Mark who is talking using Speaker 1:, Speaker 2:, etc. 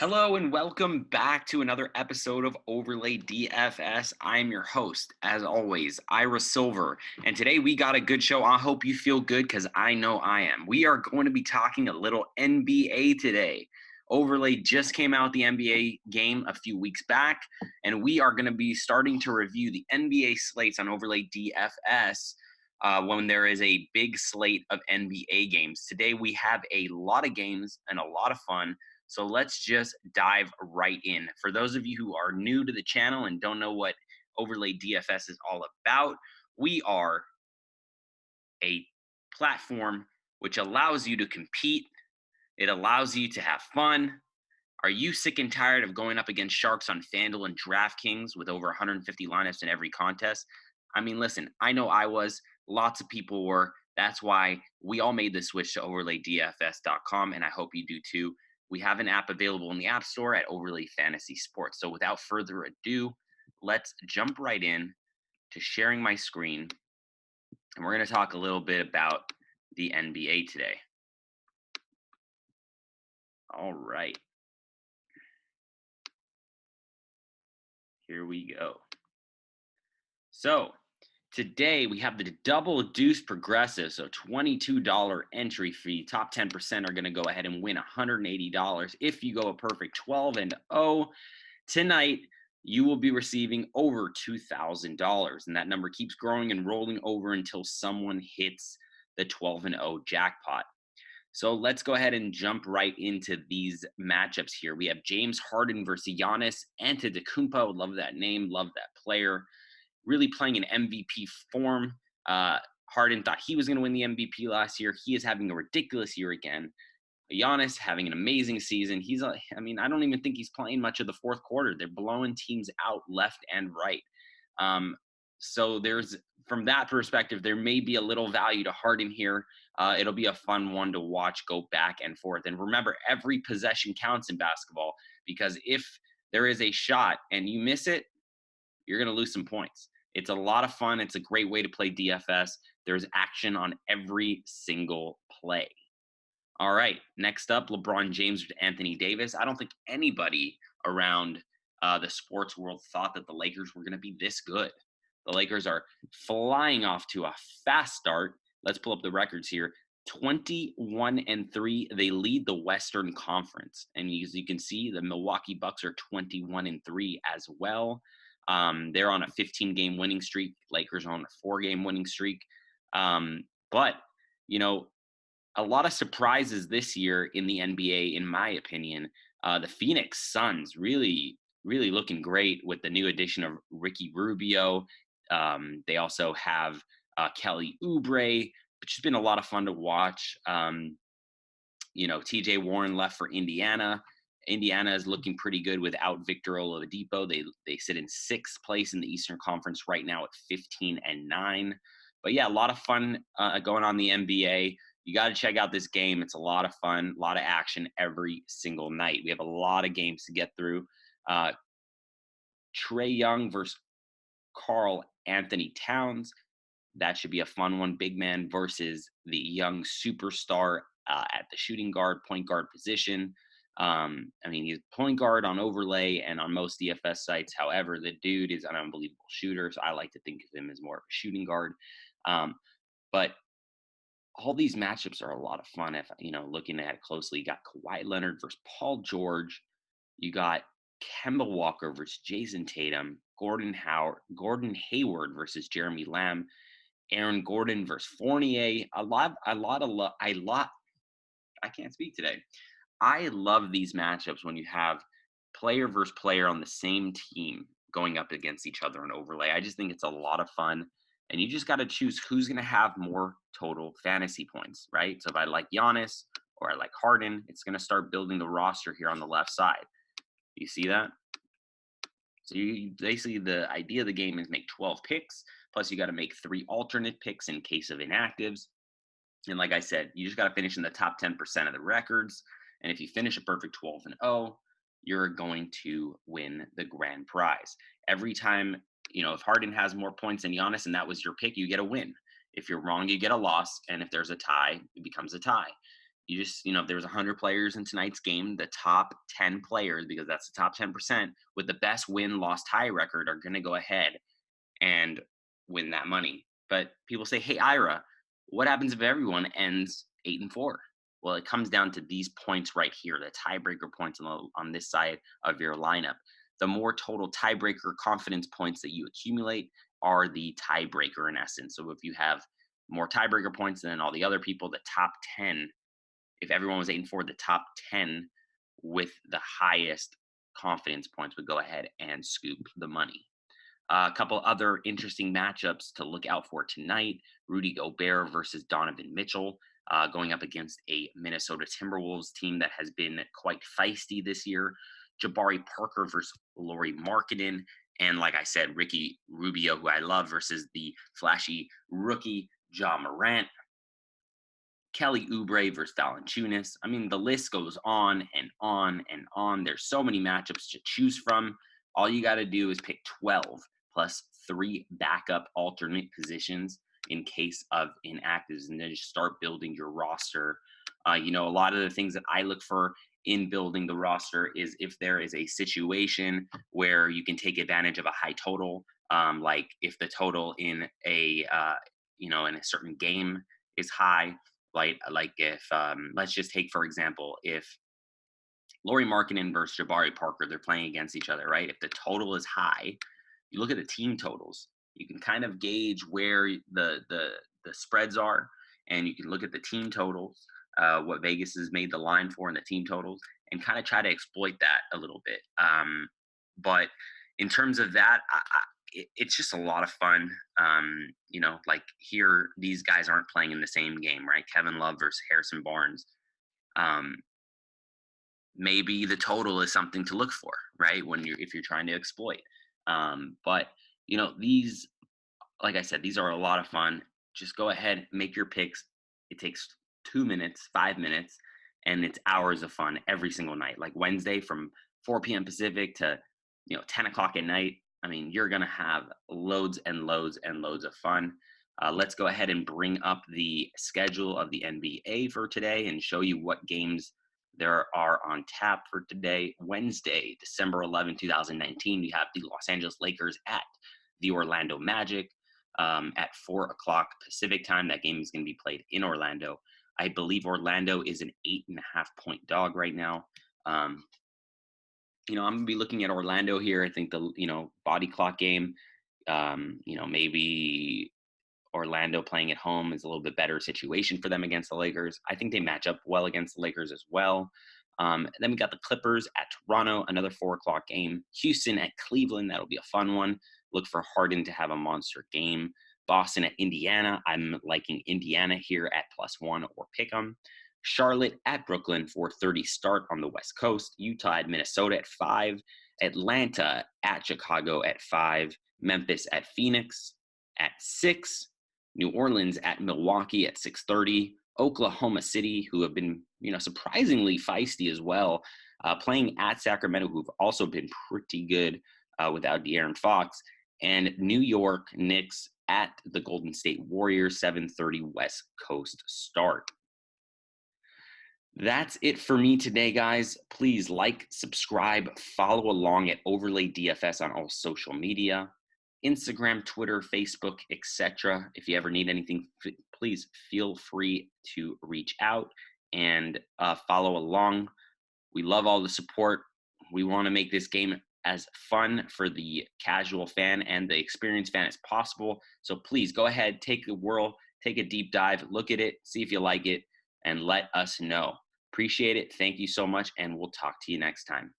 Speaker 1: Hello and welcome back to another episode of Overlay DFS. I'm your host, as always, Ira Silver. And today we got a good show. I hope you feel good because I know I am. We are going to be talking a little NBA today. Overlay just came out the NBA game a few weeks back, and we are going to be starting to review the NBA slates on Overlay DFS when there is a big slate of NBA games. Today we have a lot of games and a lot of fun. So let's just dive right in. For those of you who are new to the channel and don't know what Overlay DFS is all about, we are a platform which allows you to compete. It allows you to have fun. Are you sick and tired of going up against sharks on FanDuel and DraftKings with over 150 lineups in every contest? I mean, listen, I know I was. Lots of people were. That's why we all made the switch to overlaydfs.com, and I hope you do too. We have an app available in the App Store at Overlay Fantasy Sports. So without further ado, let's jump right in to sharing my screen. And we're going to talk a little bit about the NBA today. All right. Here we go. So today we have the double deuce progressive. So $22 entry fee. Top 10% are going to go ahead and win $180 if you go a perfect 12-0. Tonight, you will be receiving over $2,000. And that number keeps growing and rolling over until someone hits the 12-0 jackpot. So let's go ahead and jump right into these matchups here. We have James Harden versus Giannis Antetokounmpo. Love that name. Love that player. Really playing in MVP form. Harden thought he was going to win the MVP last year. He is having a ridiculous year again. Giannis having an amazing season. I don't even think he's playing much of the fourth quarter. They're blowing teams out left and right. So from that perspective, there may be a little value to Harden here. It'll be a fun one to watch go back and forth. And remember, every possession counts in basketball, because if there is a shot and you miss it, you're going to lose some points. It's a lot of fun. It's a great way to play DFS. There's action on every single play. All right, next up, LeBron James with Anthony Davis. I don't think anybody around the sports world thought that the Lakers were going to be this good. The Lakers are flying off to a fast start. Let's pull up the records here. 21-3. They lead the Western Conference, and as you can see, the Milwaukee Bucks are 21-3 as well. They're on a 15-game winning streak. Lakers are on a 4-game winning streak. But a lot of surprises this year in the NBA, in my opinion. The Phoenix Suns really, really looking great with the new addition of Ricky Rubio. They also have Kelly Oubre, which has been a lot of fun to watch. TJ Warren left for Indiana. Indiana is looking pretty good without Victor Oladipo. They sit in sixth place in the Eastern Conference right now at 15-9. But yeah, a lot of fun going on in the NBA. You got to check out this game. It's a lot of fun, a lot of action every single night. We have a lot of games to get through. Trae Young versus Carl Anthony Towns. That should be a fun one. Big man versus the young superstar at the shooting guard, point guard position. He's point guard on Overlay and on most DFS sites. However, the dude is an unbelievable shooter, so I like to think of him as more of a shooting guard. But all these matchups are a lot of fun. If looking at it closely, you got Kawhi Leonard versus Paul George. You got Kemba Walker versus Jason Tatum. Gordon Hayward versus Jeremy Lamb. Aaron Gordon versus Fournier. I can't speak today. I love these matchups when you have player versus player on the same team going up against each other in Overlay. I just think it's a lot of fun. And you just got to choose who's going to have more total fantasy points, right? So if I like Giannis or I like Harden, it's going to start building the roster here on the left side. You see that? So basically the idea of the game is make 12 picks, plus you got to make 3 alternate picks in case of inactives. And like I said, you just got to finish in the top 10% of the records. And if you finish a perfect 12-0, you're going to win the grand prize. Every time, if Harden has more points than Giannis and that was your pick, you get a win. If you're wrong, you get a loss. And if there's a tie, it becomes a tie. You just, if there was 100 players in tonight's game, the top 10 players, because that's the top 10% with the best win-loss tie record, are going to go ahead and win that money. But people say, "Hey, Ira, what happens if everyone ends 8-4?" Well, it comes down to these points right here, the tiebreaker points on this side of your lineup. The more total tiebreaker confidence points that you accumulate are the tiebreaker in essence. So if you have more tiebreaker points than all the other people, the top 10, if everyone was 8-4, the top 10 with the highest confidence points would go ahead and scoop the money. A couple other interesting matchups to look out for tonight: Rudy Gobert versus Donovan Mitchell, going up against a Minnesota Timberwolves team that has been quite feisty this year. Jabari Parker versus Lauri Markkanen. And like I said, Ricky Rubio, who I love, versus the flashy rookie Ja Morant. Kelly Oubre versus Valanciunas. I mean, the list goes on and on and on. There's so many matchups to choose from. All you got to do is pick 12 plus 3 backup alternate positions in case of inactives, and then just start building your roster. A lot of the things that I look for in building the roster is if there is a situation where you can take advantage of a high total, like if the total in in a certain game is high, like if let's just take for example, if Lauri Markkanen versus Jabari Parker, they're playing against each other, right? If the total is high, you look at the team totals. You can kind of gauge where the spreads are, and you can look at the team totals, what Vegas has made the line for in the team totals, and kind of try to exploit that a little bit. But in terms of that, it's just a lot of fun. Like here, these guys aren't playing in the same game, right? Kevin Love versus Harrison Barnes. Um, Maybe the total is something to look for, right? If you're trying to exploit. But these, like I said, these are a lot of fun. Just go ahead, make your picks. It takes 2 minutes, 5 minutes, and it's hours of fun every single night. Like Wednesday from 4 p.m. Pacific to 10 o'clock at night. I mean, you're gonna have loads and loads and loads of fun. Let's go ahead and bring up the schedule of the NBA for today and show you what games there are on tap for today. Wednesday, December 11, 2019, we have the Los Angeles Lakers at the Orlando Magic at 4 o'clock Pacific time. That game is going to be played in Orlando. I believe Orlando is an 8.5-point dog right now. I'm going to be looking at Orlando here. I think the body clock game, maybe Orlando playing at home is a little bit better situation for them against the Lakers. I think they match up well against the Lakers as well. Then we got the Clippers at Toronto, another 4 o'clock game. Houston at Cleveland, that'll be a fun one. Look for Harden to have a monster game. Boston at Indiana, I'm liking Indiana here at +1 or pick 'em. Charlotte at Brooklyn, 4:30 start on the West Coast. Utah at Minnesota at 5. Atlanta at Chicago at 5. Memphis at Phoenix at 6. New Orleans at Milwaukee at 6:30. Oklahoma City, who have been, surprisingly feisty as well, playing at Sacramento, who've also been pretty good without De'Aaron Fox. And New York Knicks at the Golden State Warriors, 7:30 West Coast start. That's it for me today, guys. Please like, subscribe, follow along at Overlay DFS on all social media. Instagram, Twitter, Facebook, etc. If you ever need anything, please feel free to reach out and follow along. We love all the support. We want to make this game as fun for the casual fan and the experienced fan as possible. So please go ahead, take a whirl, take a deep dive, look at it, see if you like it, and let us know. Appreciate it. Thank you so much, and we'll talk to you next time.